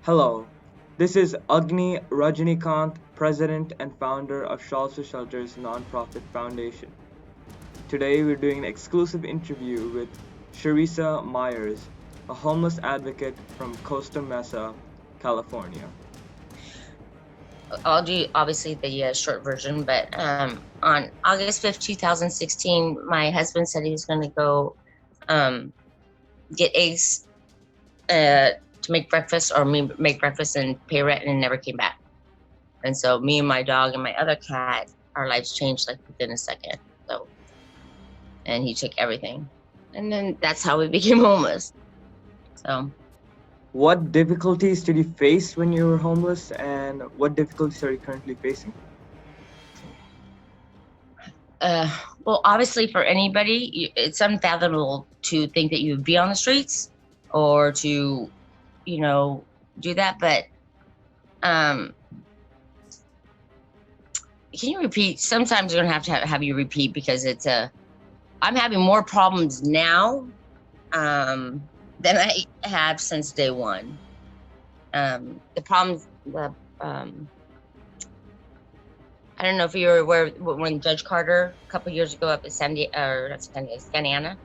Hello, this is Agni Rajinikanth, President and founder of Shawls for Shelters nonprofit foundation. Today we're doing an exclusive interview with Cherise Myers, a homeless advocate from Costa Mesa, California. I'll do obviously the short version, but on August 5th, 2016, my husband said he was going to go um, get eggs to make breakfast or make breakfast and pay rent, and never came back. And so me and my dog and my other cat, our lives changed like within a second. So, and he took everything. And then that's how we became homeless. So, What difficulties did you face when you were homeless, and what difficulties are you currently facing? well, obviously for anybody, it's unfathomable to think that you would be on the streets or to, do that. But um, can you repeat? Sometimes you're gonna have to have you repeat because I'm having more problems now than I have since day one. The problems, I don't know if you were aware when Judge Carter a couple years ago up at Santa Ana.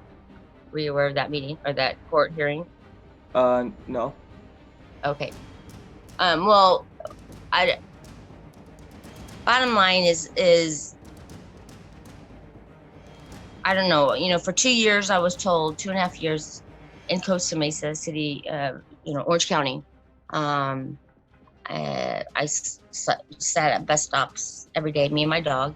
Were you aware of that meeting or that court hearing? No. Okay. Well, I bottom line is I don't know. For 2 years I was told 2.5 years in Costa Mesa City, Orange County. I sat at bus stops every day, me and my dog,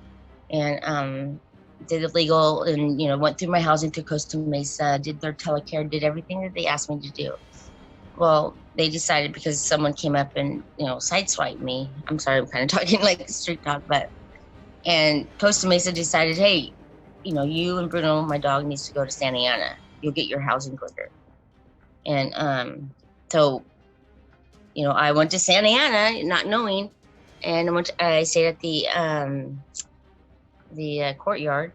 and did illegal and went through my housing through Costa Mesa, did their telecare, did everything that they asked me to do. Well, they decided because someone came up and sideswiped me. I'm sorry, I'm kind of talking like street talk, and Costa Mesa decided, hey, you and Bruno, my dog, needs to go to Santa Ana. You'll get your housing quicker. And so I went to Santa Ana not knowing, and I stayed at the courtyard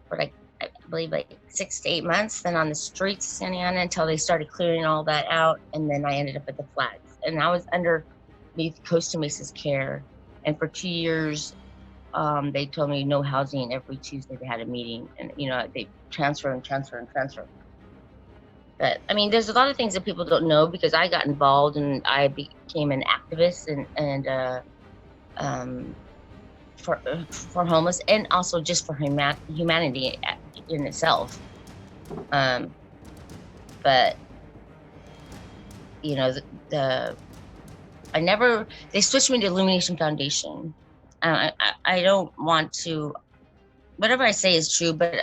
for I believe 6 to 8 months, then on the streets of Santa Ana until they started clearing all that out, and then I ended up at the flats. And I was underneath Costa Mesa's care, and for 2 years, they told me no housing. Every Tuesday they had a meeting, and they transfer and transfer and transfer. But I mean, there's a lot of things that people don't know because I got involved and I became an activist and for homeless and also just for humanity in itself. But the I never they switched me to Illumination Foundation. I don't want to. Whatever I say is true, but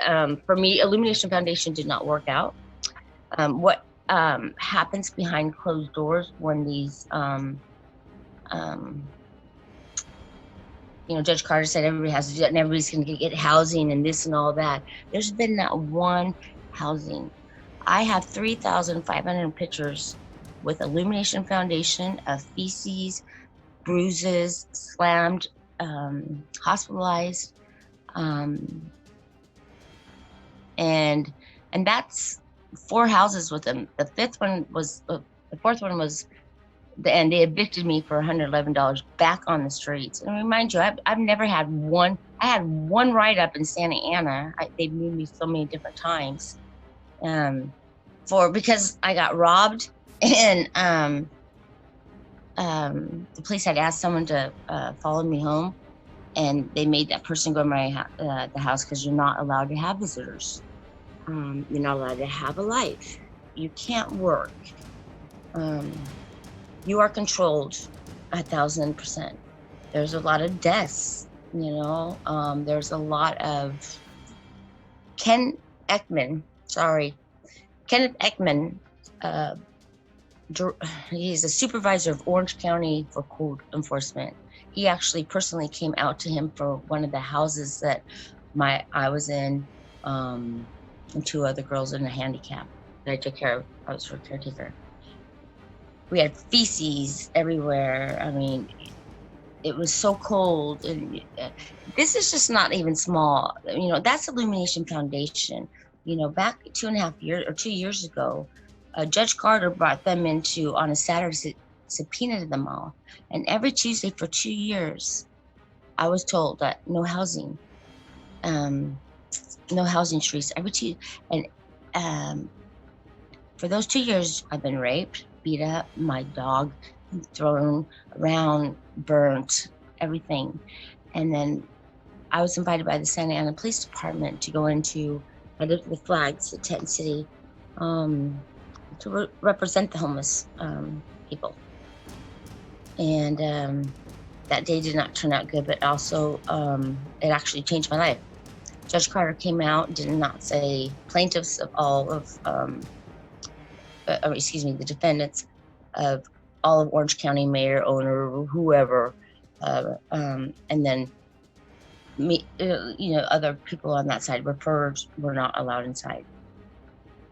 for me, Illumination Foundation did not work out. What happens behind closed doors when these, Judge Carter said everybody has to do that and everybody's going to get housing and this and all that. There's been not one housing. I have 3,500 pictures with Illumination Foundation of feces, bruises, slammed, hospitalized, and that's 4 houses with them. The fourth one was, and they evicted me for $111 back on the streets. And remind you, I've never had one. I had one write up in Santa Ana. They've moved me so many different times, because I got robbed, and the police had asked someone to follow me home, and they made that person go to the house because you're not allowed to have visitors. You're not allowed to have a life. You can't work. You are controlled 1,000%. There's a lot of deaths, there's a lot of Kenneth Ekman, he's a supervisor of Orange County for code enforcement. He actually personally came out to him for one of the houses that I was in, and 2 other girls in a handicap that I took care of. I was her caretaker. We had feces everywhere. I mean, it was so cold. And this is just not even small. That's Illumination Foundation. Back 2.5 years or 2 years ago, Judge Carter brought them on a subpoenaed them all. And every Tuesday for 2 years, I was told that no housing, Cherise. Every Tuesday, and for those 2 years, I've been raped, beat up, my dog thrown around, burnt, everything. And then I was invited by the Santa Ana Police Department to go into, I lived with Flags at Tent City, to represent the homeless people. And that day did not turn out good, but also it actually changed my life. Judge Carter came out, did not say plaintiffs of all of, the defendants of all of Orange County, mayor, owner, whoever, and then me, other people on that side were not allowed inside.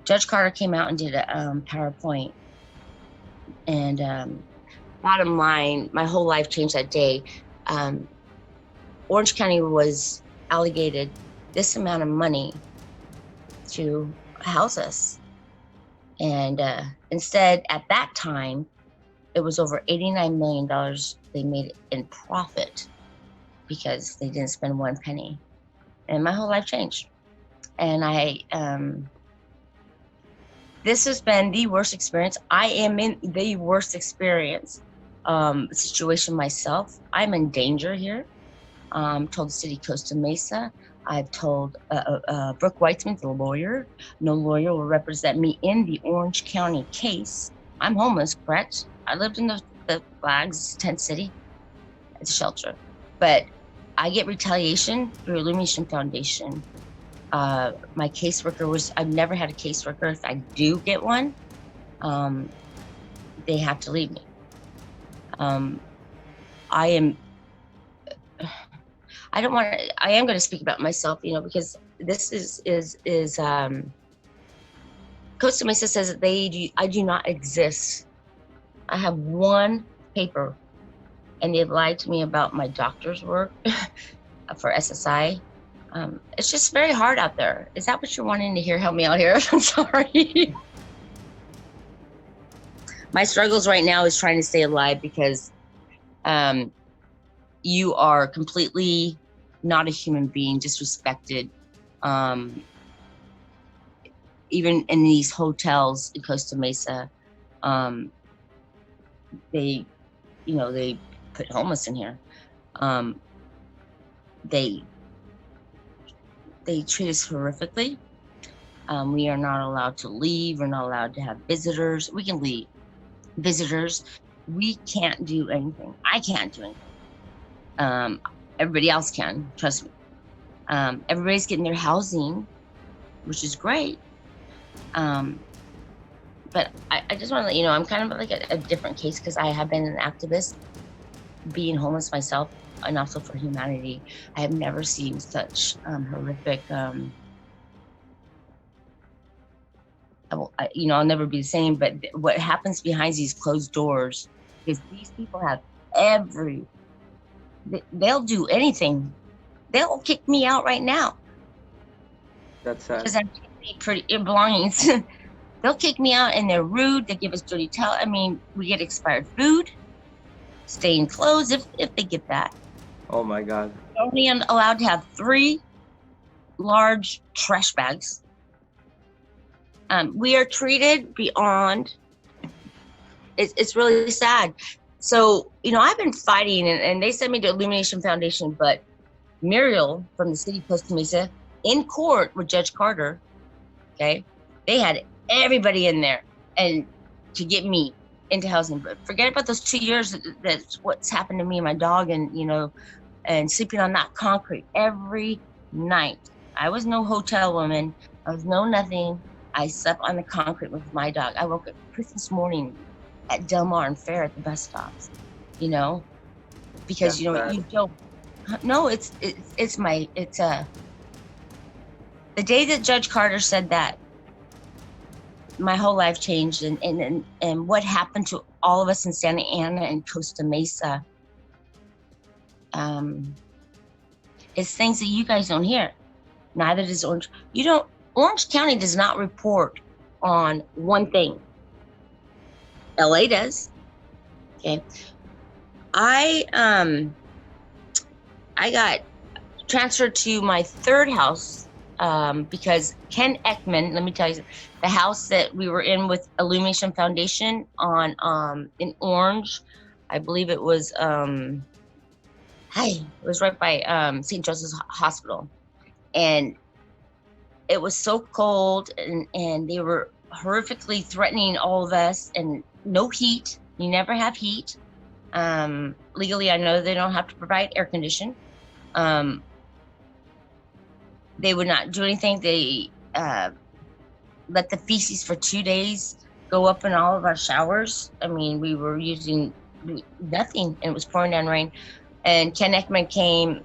Judge Carter came out and did a PowerPoint, and bottom line, my whole life changed that day. Orange County was allocated this amount of money to house us. And instead, at that time, it was over $89 million they made in profit because they didn't spend one penny. And my whole life changed. And this has been the worst experience. I am in the worst experience situation myself. I'm in danger here. Told the city Costa Mesa. I've told Brooke Weitzman, the lawyer. No lawyer will represent me in the Orange County case. I'm homeless, correct? I lived in the Flags Tent City. It's a shelter. But I get retaliation through Illumination Foundation. My caseworker I've never had a caseworker. If I do get one, they have to leave me. I am going to speak about myself, because this is Costa Mesa says that I do not exist. I have one paper, and they lied to me about my doctor's work for SSI. It's just very hard out there. Is that what you're wanting to hear? Help me out here. I'm sorry. My struggles right now is trying to stay alive because you are completely not a human being, disrespected. Even in these hotels in Costa Mesa, they put homeless in here. They treat us horrifically. We are not allowed to leave. We're not allowed to have visitors. We can leave. Visitors, we can't do anything. I can't do anything. Everybody else can, trust me. Everybody's getting their housing, which is great. But I just want to let you know, I'm kind of like a different case because I have been an activist, being homeless myself, and also for humanity. I have never seen such horrific, I'll never be the same, but what happens behind these closed doors is these people have they'll do anything. They'll kick me out right now. That's sad. Because I'm pretty belongings. They'll kick me out, and they're rude. They give us dirty towel. We get expired food, stained clothes if they get that. Oh my God. We're only allowed to have 3 large trash bags. We are treated beyond. It's really sad. So, I've been fighting, and they sent me to Illumination Foundation, but Muriel from the city of Costa Mesa in court with Judge Carter, okay, they had everybody in there and to get me into housing. But forget about those 2 years. That's what's happened to me and my dog, and and sleeping on that concrete every night. I was no hotel woman. I was no nothing. I slept on the concrete with my dog. I woke up Christmas morning at Del Mar and Fair at the bus stops, because you don't. No, it's the day that Judge Carter said that, my whole life changed, and what happened to all of us in Santa Ana and Costa Mesa. It's things that you guys don't hear. Neither does Orange. Orange County does not report on one thing. LA does. Okay. I got transferred to my third house because Ken Ekman, let me tell you, the house that we were in with Illumination Foundation on in Orange, I believe it was it was right by St. Joseph's Hospital. And it was so cold, and they were horrifically threatening all of us, and no heat. You never have heat. Legally, I know they don't have to provide air condition. They would not do anything. They let the feces for 2 days go up in all of our showers. I mean, we were using nothing, and it was pouring down rain. And Ken Ekman came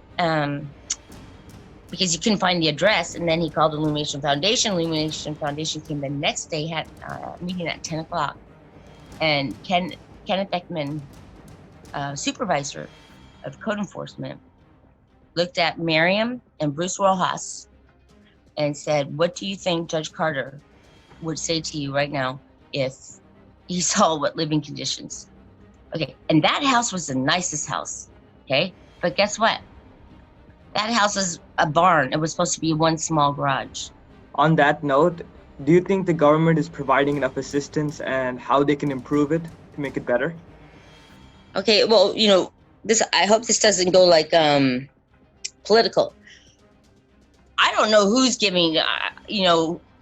because he couldn't find the address, and then he called Illumination Foundation. Illumination Foundation came the next day, had a meeting at 10 o'clock. And Kenneth Ekman, supervisor of code enforcement, looked at Miriam and Bruce Rojas and said, "What do you think Judge Carter would say to you right now if he saw what living conditions?" Okay, and that house was the nicest house, okay? But guess what? That house is a barn. It was supposed to be one small garage. On that note, do you think the government is providing enough assistance, and how they can improve it to make it better? Okay, well, this, I hope this doesn't go like political. I don't know who's giving,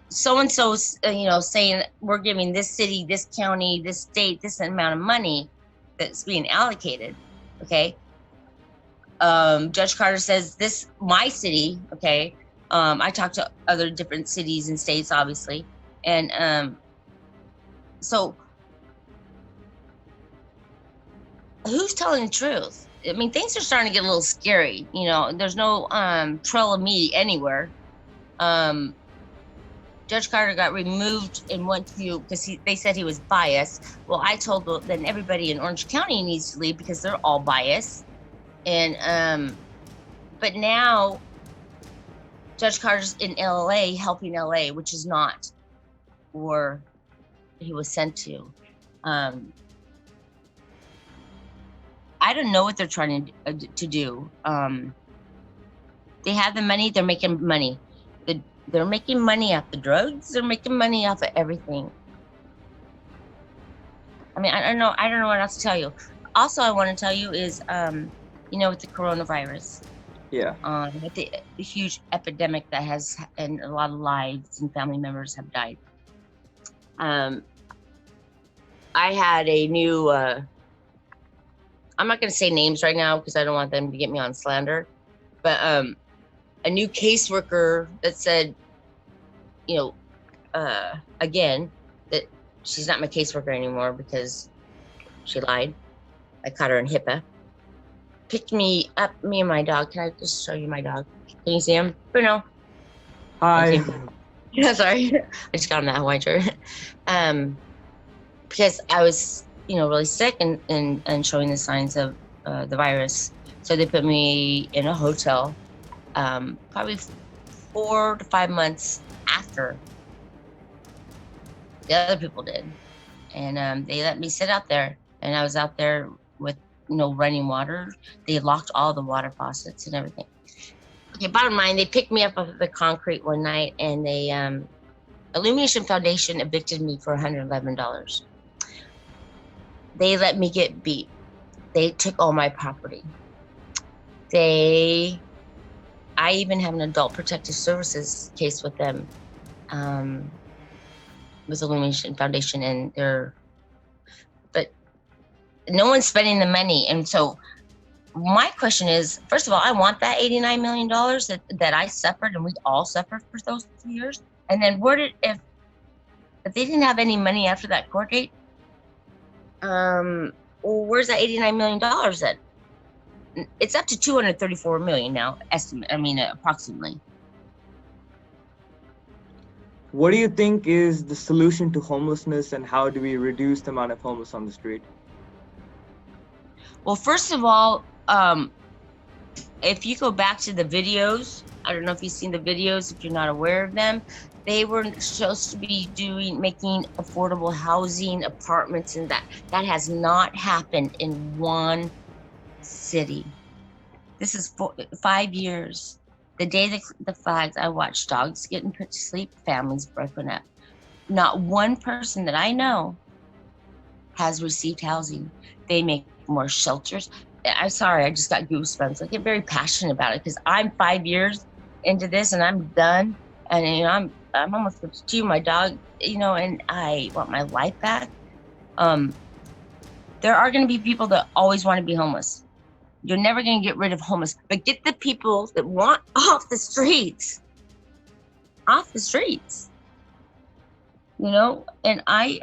so-and-so, saying we're giving this city, this county, this state, this amount of money that's being allocated, okay? Judge Carter says this, my city, okay? I talked to other different cities and states, obviously. And so who's telling the truth? I mean, things are starting to get a little scary. There's no trail of me anywhere. Judge Carter got removed and went to, because they said he was biased. Well, I told them then everybody in Orange County needs to leave because they're all biased. And but now Judge Carter's in LA, helping LA, which is not where he was sent to. I don't know what they're trying to do. They have the money. They're making money. They're making money off the drugs. They're making money off of everything. I mean, I don't know what else to tell you. Also, I want to tell you is, with the coronavirus. Yeah. With the huge epidemic that has, and a lot of lives and family members have died. I had a new, I'm not going to say names right now because I don't want them to get me on slander, but a new caseworker that said, again, that she's not my caseworker anymore because she lied. I caught her in HIPAA. Picked me up, me and my dog. Can I just show you my dog? Can you see him? Bruno. Hi. Yeah, sorry. I just got on that Hawaiian shirt. Because I was, really sick and showing the signs of the virus. So they put me in a hotel, probably 4 to 5 months after the other people did. And they let me sit out there. And I was out there with running water. They locked all the water faucets and everything. Okay, bottom line, they picked me up off the concrete one night, and they Illumination Foundation evicted me for $111. They let me get beat. They took all my property. I even have an adult protective services case with them, with Illumination Foundation, and but no one's spending the money. And so my question is, first of all, I want that $89 million that I suffered, and we all suffered for those 2 years. And then if they didn't have any money after that court date, where's that $89 million then? It's up to $234 million now, approximately. What do you think is the solution to homelessness, and how do we reduce the amount of homeless on the street? Well, first of all, if you go back to the videos, I don't know if you've seen the videos, if you're not aware of them, they were supposed to be making affordable housing, apartments, and that has not happened in one city. This is 5 years. The day the flags, I watched dogs getting put to sleep, families broken up. Not one person that I know has received housing. They make more shelters. I'm sorry, I just got goosebumps. I get very passionate about it because I'm 5 years into this and I'm done. And I'm almost 52. My dog, and I want my life back. There are going to be people that always want to be homeless. You're never going to get rid of homeless, but get the people that want off the streets. Off the streets. And I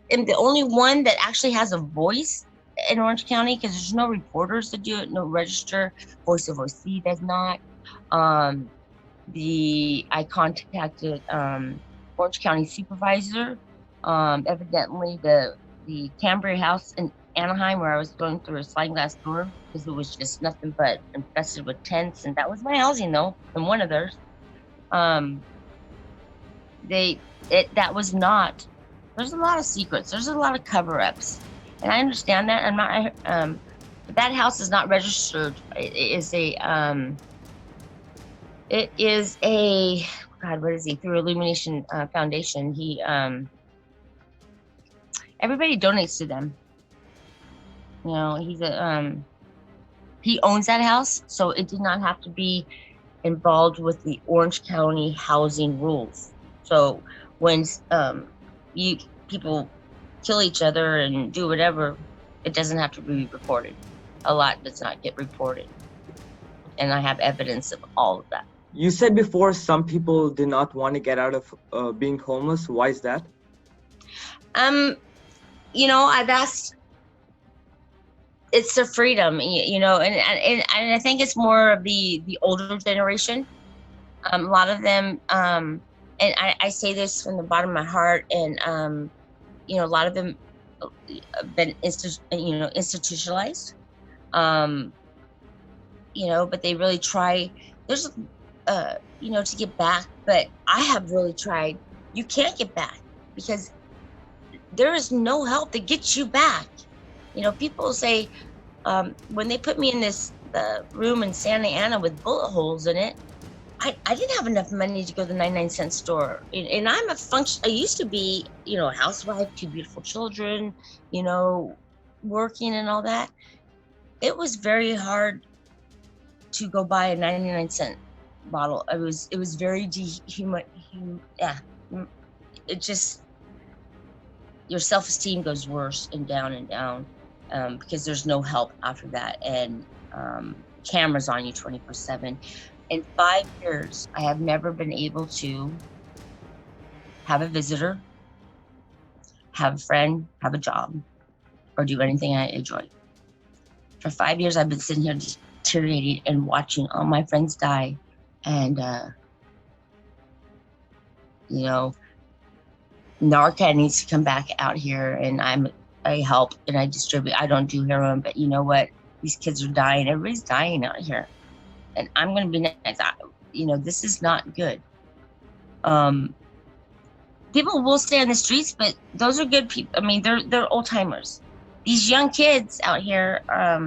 am the only one that actually has a voice in Orange County because there's no reporters to do it, no register. Voice of OC does not. I contacted Orange County supervisor. Evidently, the Cambria house in Anaheim, where I was going through a sliding glass door because it was just nothing but infested with tents, and that was my housing though, and one of theirs. That was not. There's a lot of secrets. There's a lot of cover-ups, and I understand that. I'm not. But that house is not registered. It is a. God, what is he? Through Illumination Foundation. He. Everybody donates to them. He's a. He owns that house, so it did not have to be involved with the Orange County housing rules. So when people kill each other and do whatever, it doesn't have to be reported. A lot does not get reported, and I have evidence of all of that. You said before some people did not want to get out of being homeless. Why is that? I've asked. It's their freedom, and I think it's more of the older generation. A lot of them, and I say this from the bottom of my heart, and a lot of them have been institutionalized. But they really try. There's, to get back. But I have really tried. You can't get back because there is no help that gets you back. People say when they put me in this room in Santa Ana with bullet holes in it, I didn't have enough money to go to the 99-cent store. And I'm I used to be, a housewife, 2 beautiful children, working and all that. It was very hard to go buy a 99-cent bottle. It was very yeah. It just, your self-esteem goes worse and down because there's no help after that. And cameras on you 24/7. In 5 years, I have never been able to have a visitor, have a friend, have a job, or do anything I enjoy. For 5 years, I've been sitting here deteriorating and watching all my friends die. And, Narcan needs to come back out here, and I help and I distribute. I don't do heroin, but you know what? These kids are dying. Everybody's dying out here. And I'm going to be nice. This is not good. People will stay on the streets, but those are good people. I mean, they're old timers. These young kids out here, a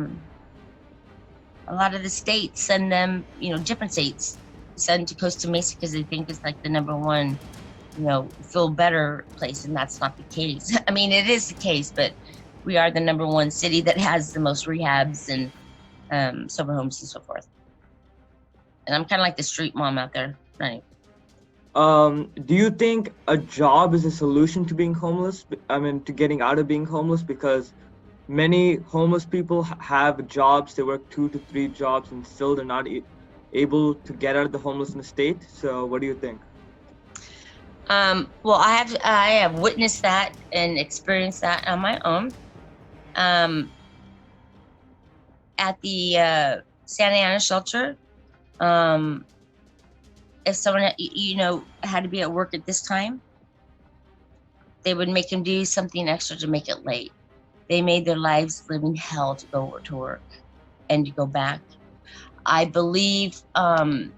lot of the states send them, different states send to Costa Mesa because they think it's like the number one, feel better place, and that's not the case. I mean, it is the case, but we are the number one city that has the most rehabs and sober homes and so forth. And I'm kind of like the street mom out there. Right. Do you think a job is a solution to being homeless? I mean, to getting out of being homeless? Because many homeless people have jobs. They work 2 to 3 jobs and still they're not able to get out of the homelessness state. So what do you think? Well, I have witnessed that and experienced that on my own. At the Santa Ana shelter, if someone had to be at work at this time, they would make them do something extra to make it late. They made their lives living hell to go to work and to go back. I believe in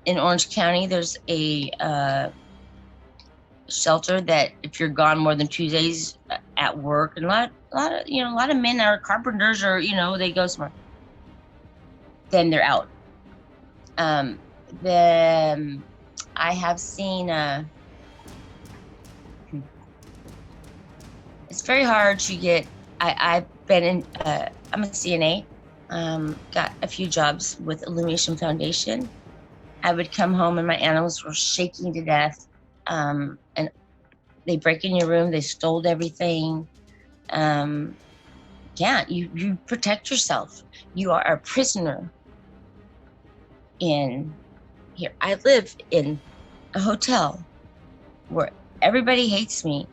Orange County, there's a shelter that if you're gone more than 2 days at work, and a lot of men are carpenters, or they go somewhere, then they're out. Then I have seen. It's very hard to get. I've been in. I'm a CNA. Got a few jobs with Illumination Foundation. I would come home and my animals were shaking to death. And they break in your room. They stole everything. Yeah, you protect yourself. You are a prisoner in here. I live in a hotel where everybody hates me,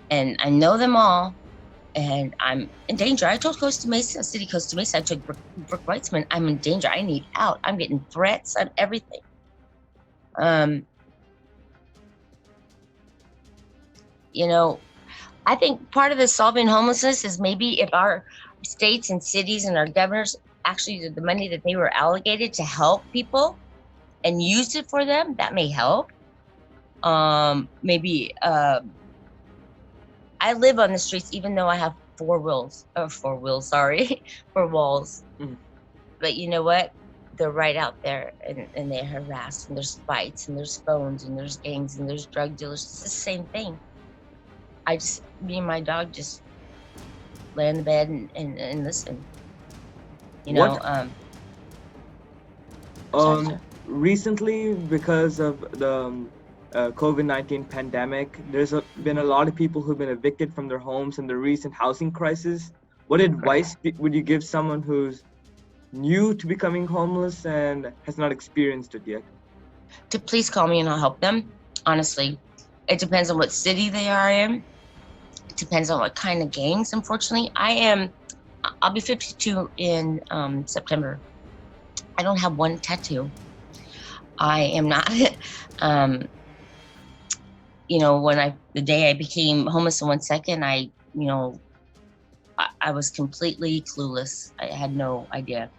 and I know them all, and I'm in danger. I told Costa Mesa, City Costa Mesa, I told Brooke Weitzman, I'm in danger. I need out. I'm getting threats on everything. I think part of the solving homelessness is maybe if our states and cities and our governors actually did the money that they were allocated to help people and used it for them, that may help. Maybe I live on the streets, even though I have four walls. But you know what? They're right out there, and they're harassed, and there's fights, and there's phones, and there's gangs, and there's drug dealers. It's the same thing. Me and my dog just lay in the bed and listen. Recently, because of the COVID-19 pandemic, been a lot of people who've been evicted from their homes in the recent housing crisis. What advice would you give someone who's new to becoming homeless and has not experienced it yet? To please call me and I'll help them. Honestly, it depends on what city they are in. It depends on what kind of gangs. Unfortunately, I'll be 52 in September. I don't have one tattoo. I am not, the day I became homeless in 1 second, I was completely clueless. I had no idea.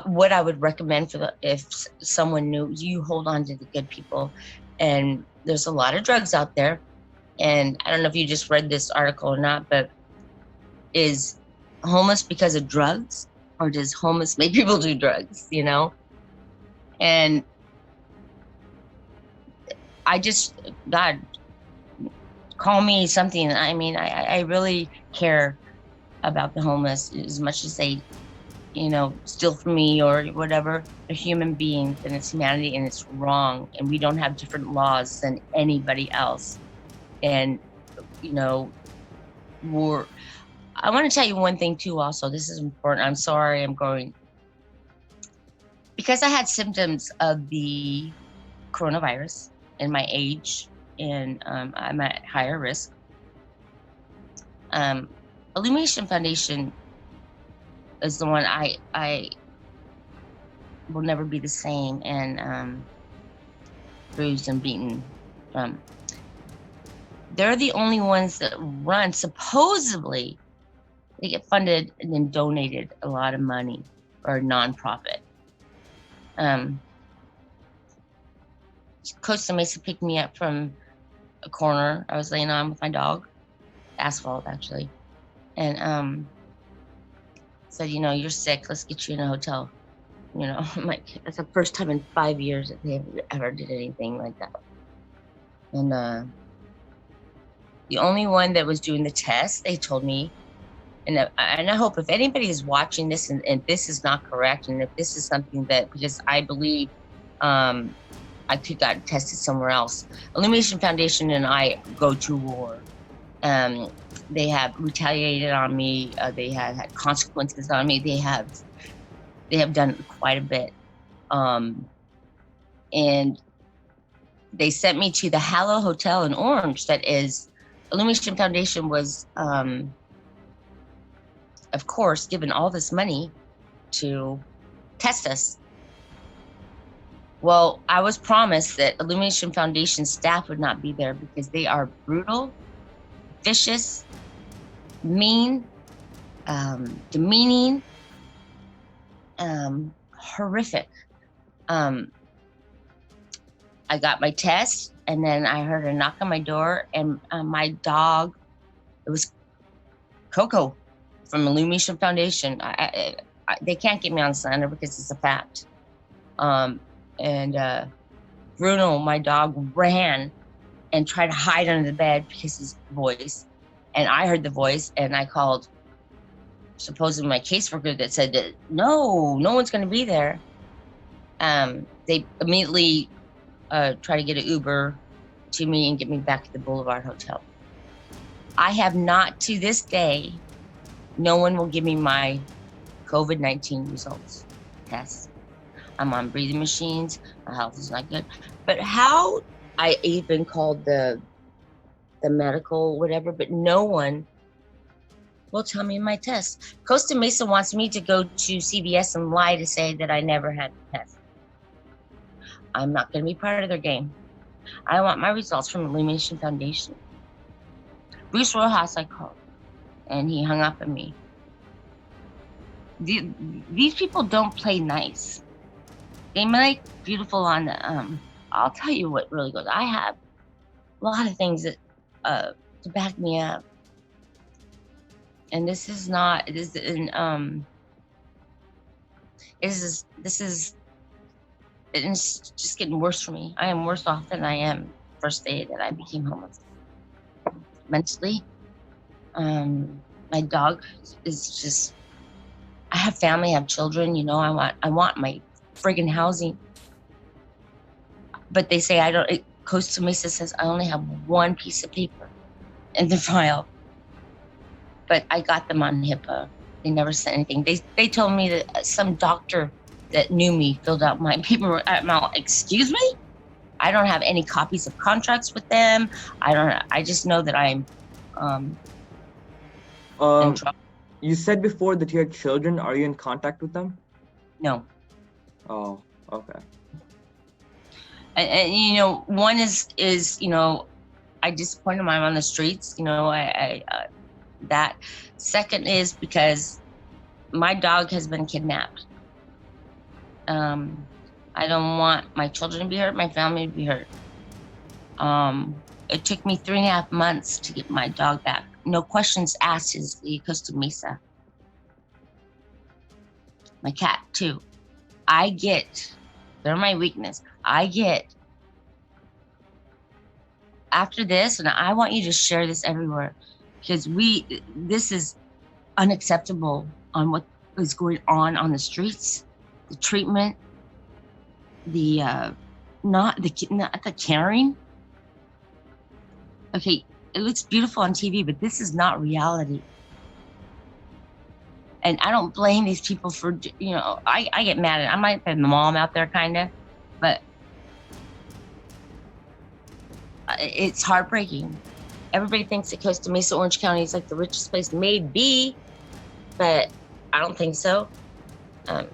What I would recommend if someone new, you hold on to the good people. And there's a lot of drugs out there. And I don't know if you just read this article or not, but is homeless because of drugs, or does homeless make people do drugs, And God, call me something. I mean, I really care about the homeless as much as they, steal from me or whatever. They're human beings, and it's humanity, and it's wrong. And we don't have different laws than anybody else. And, I want to tell you one thing too, also. This is important. I'm sorry I'm going. Because I had symptoms of the coronavirus and my age, and I'm at higher risk. Illumination Foundation is the one I will never be the same, and bruised and beaten from. They're the only ones that run, supposedly, they get funded and then donated a lot of money, or a nonprofit. Costa Mesa picked me up from a corner I was laying on with my dog, asphalt actually, and said, you're sick, let's get you in a hotel. I'm like, that's the first time in 5 years that they ever did anything like that. And the only one that was doing the test, they told me, and I hope if anybody is watching this and this is not correct, and if this is something that, because I believe I could got tested somewhere else. Illumination Foundation and I go to war. They have retaliated on me. They have had consequences on me. They have done quite a bit. And they sent me to the Hallow Hotel in Orange. That is, Illumination Foundation was, of course, given all this money to test us. Well, I was promised that Illumination Foundation staff would not be there because they are brutal, vicious, mean, demeaning, horrific. I got my test, and then I heard a knock on my door, and my dog, it was Coco from Illumination Foundation. They can't get me on slander because it's a fact. And Bruno, my dog, ran and tried to hide under the bed because his voice. And I heard the voice, and I called supposedly my caseworker that said that no one's going to be there. They immediately try to get an Uber to me and get me back to the Boulevard Hotel. I have not, to this day, no one will give me my COVID-19 results tests. I'm on breathing machines. My health is not good. But how I even called the medical whatever, but no one will tell me my test. Costa Mesa wants me to go to CVS and lie to say that I never had the test. I'm not going to be part of their game. I want my results from Illumination Foundation. Bruce Rojas I called, and he hung up on me. These people don't play nice. They make beautiful on the, I'll tell you what really goes. I have a lot of things that to back me up. And this is not, this is it's just getting worse for me. I am worse off than I am first day that I became homeless. Mentally, my dog is just, I have family, I have children, you know, I want my friggin' housing. But they say Costa Mesa says I only have one piece of paper in the file. But I got them on HIPAA. They never sent anything. They told me that some doctor that knew me filled out my paperwork. I'm all, excuse me? I don't have any copies of contracts with them. I just know that I'm in trouble. You said before that you had children. Are you in contact with them? No. Oh, okay. And you know, one is you know, I disappointed mom on the streets. You know, that. Second is because my dog has been kidnapped. I don't want my children to be hurt, my family to be hurt. It took me 3.5 months to get my dog back. No questions asked is the Costa Mesa. My cat too. They're my weakness. After this, and I want you to share this everywhere, because this is unacceptable on what is going on the streets, the treatment, not the caring. Okay, it looks beautiful on TV, but this is not reality. And I don't blame these people for, you know, I get mad at, I might be the mom out there kind of, but it's heartbreaking. Everybody thinks that Costa Mesa, Orange County is like the richest place, maybe, but I don't think so. I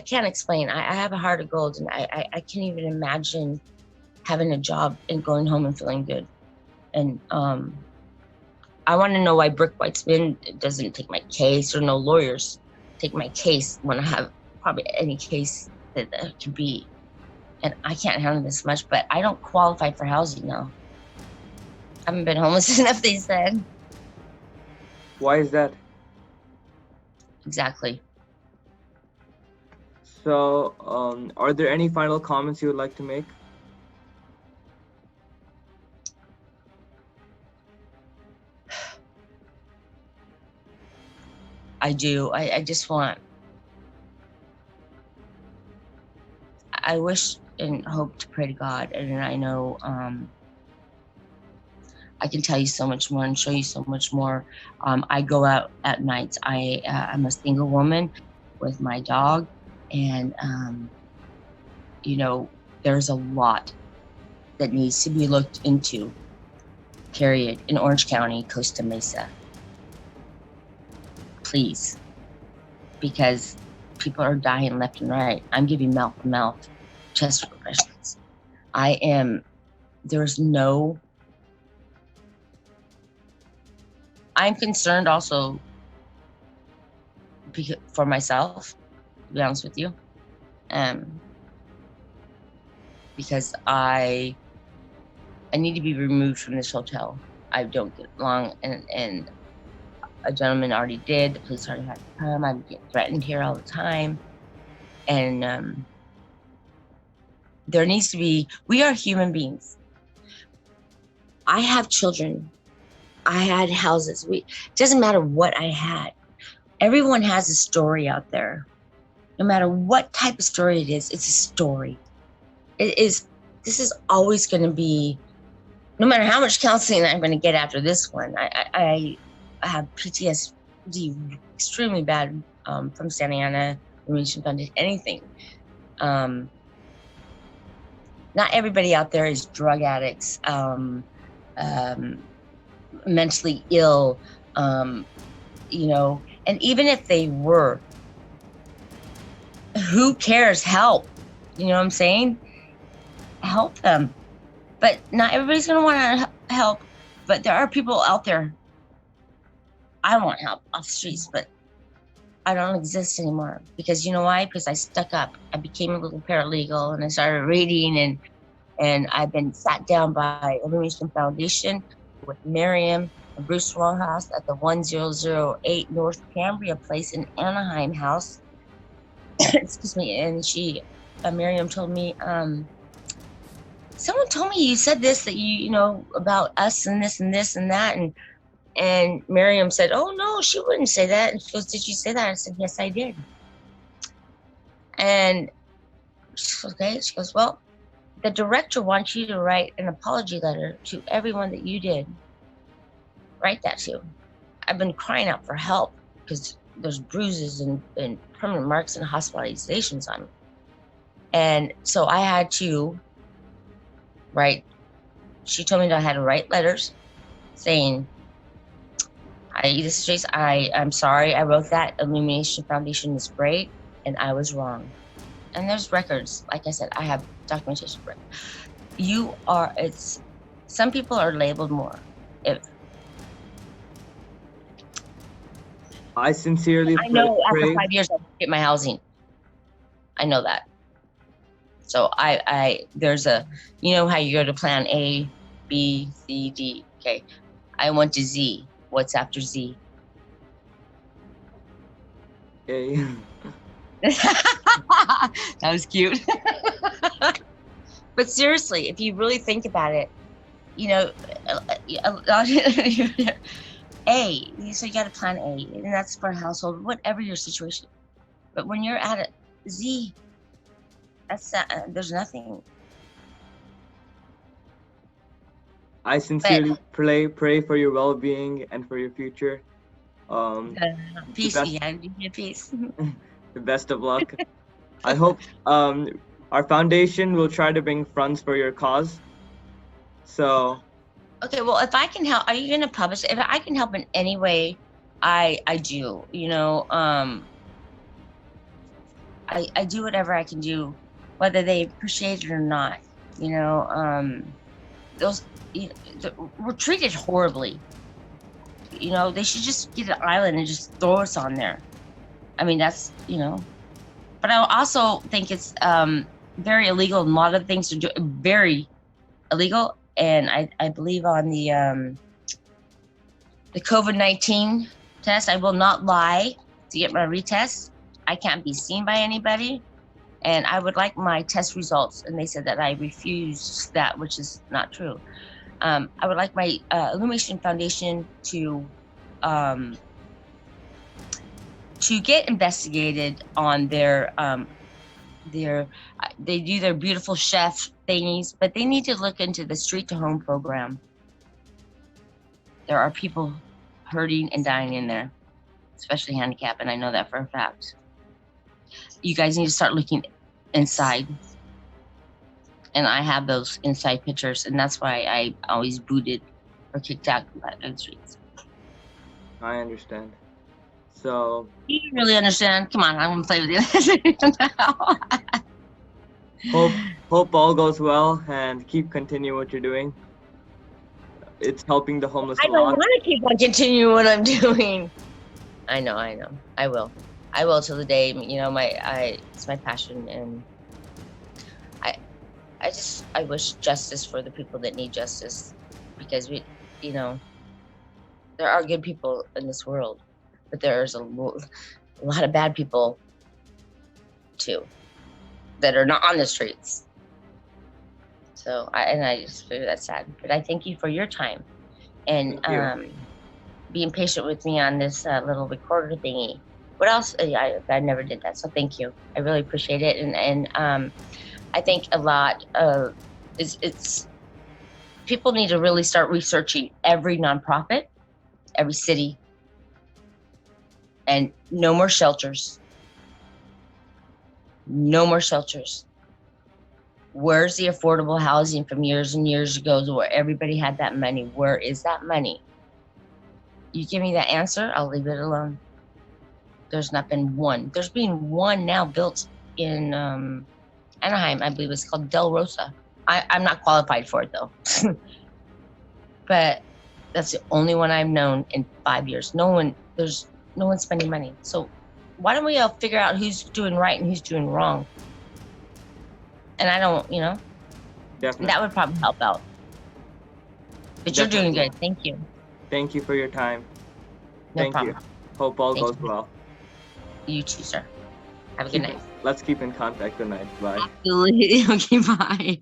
can't explain. I have a heart of gold, and I can't even imagine having a job and going home and feeling good. And I want to know why Brick Whitesman doesn't take my case, or no lawyers take my case when I have probably any case that could be. And I can't handle this much, but I don't qualify for housing now. I haven't been homeless enough, they said. Why is that? Exactly. So, are there any final comments you would like to make? I do. I just want, I wish and hope to pray to God, and I know I can tell you so much more and show you so much more. I go out at nights. I'm a single woman with my dog, and you know, there's a lot that needs to be looked into, period, in Orange County, Costa Mesa. Please, because people are dying left and right. I'm giving mouth-to-mouth chest compressions. I'm concerned also for myself, to be honest with you, because I need to be removed from this hotel. I don't get along, and a gentleman already did. The police already had to come. I get threatened here all the time, and there needs to be. We are human beings. I have children. I had houses. It doesn't matter what I had. Everyone has a story out there. No matter what type of story it is, it's a story. It is. This is always going to be. No matter how much counseling I'm going to get after this one, I have PTSD extremely bad from Santa Ana, Illumination Foundation, anything. Not everybody out there is drug addicts, mentally ill, you know, and even if they were, who cares? Help. You know what I'm saying? Help them. But not everybody's going to want to help. But there are people out there. I want help off the streets, but I don't exist anymore. Because you know why? Because I stuck up. I became a little paralegal, and I started reading, and I've been sat down by Illumination Foundation with Miriam and Bruce Longhouse at the 1008 North Cambria Place in Anaheim House. Excuse me. And Miriam told me, someone told me you said this, that you know, about us and this and this and that. And Miriam said, oh, no, she wouldn't say that. And she goes, did you say that? I said, yes, I did. And she goes, okay. She goes, well, the director wants you to write an apology letter to everyone that you did. Write that to. I've been crying out for help because there's bruises and permanent marks and hospitalizations on me. And so I had to write. She told me that I had to write letters saying, I'm sorry I wrote that. Illumination Foundation is great, and I was wrong. And there's records. Like I said, I have documentation for it. Some people are labeled more. I sincerely know pray. after 5 years I'll get my housing. I know that. So there's you know how you go to plan A, B, C, D. Okay. I went to Z. What's after Z? A. That was cute. But seriously, if you really think about it, you know, A, so you got to plan A, and that's for a household, whatever your situation. But when you're at a Z, there's nothing. I sincerely pray for your well-being and for your future. Peace, peace. The best of luck. I hope our foundation will try to bring funds for your cause. So. Okay, well, if I can help, are you going to publish? If I can help in any way, I do. You know, I do whatever I can do, whether they appreciate it or not. You know, we're treated horribly. You know, they should just get an island and just throw us on there. I mean, that's, you know. But I also think it's very illegal. A lot of things are very illegal. And I believe on the COVID-19 test, I will not lie to get my retest. I can't be seen by anybody. And I would like my test results. And they said that I refused that, which is not true. I would like my Illumination Foundation to get investigated on their they do their beautiful chef thingies, but they need to look into the Street to Home program. There are people hurting and dying in there, especially handicapped, and I know that for a fact. You guys need to start looking inside. And I have those inside pictures, and that's why I always booted or kicked out in the streets. I understand. So. You don't really understand? Come on, I'm gonna play with you. Hope all goes well, and continue what you're doing. it's helping the homeless I a don't lot. want to keep on continuing what I'm doing. I know. I will till the day, it's my passion, and I wish justice for the people that need justice, because there are good people in this world, but there's a lot of bad people too that are not on the streets. So I just feel that's sad. But I thank you for your time and Thank you. being patient with me on this little recorder thingy. What else? I never did that, so thank you. I really appreciate it, and I think a lot of it's people need to really start researching every nonprofit, every city, and no more shelters. No more shelters. Where's the affordable housing from years and years ago where everybody had that money? Where is that money? You give me that answer, I'll leave it alone. There's not been one. There's been one now built in Anaheim, I believe it's called Del Rosa. I'm not qualified for it though. But that's the only one I've known in 5 years. There's no one spending money. So why don't we all figure out who's doing right and who's doing wrong? And I don't, Definitely. that would probably help out. But you're doing good. Thank you. Thank you for your time. No Thank problem. you. Hope all Thank goes you. well. You too, sir. Have a good night. Let's keep in contact. Good night. Bye. Absolutely. Okay, bye.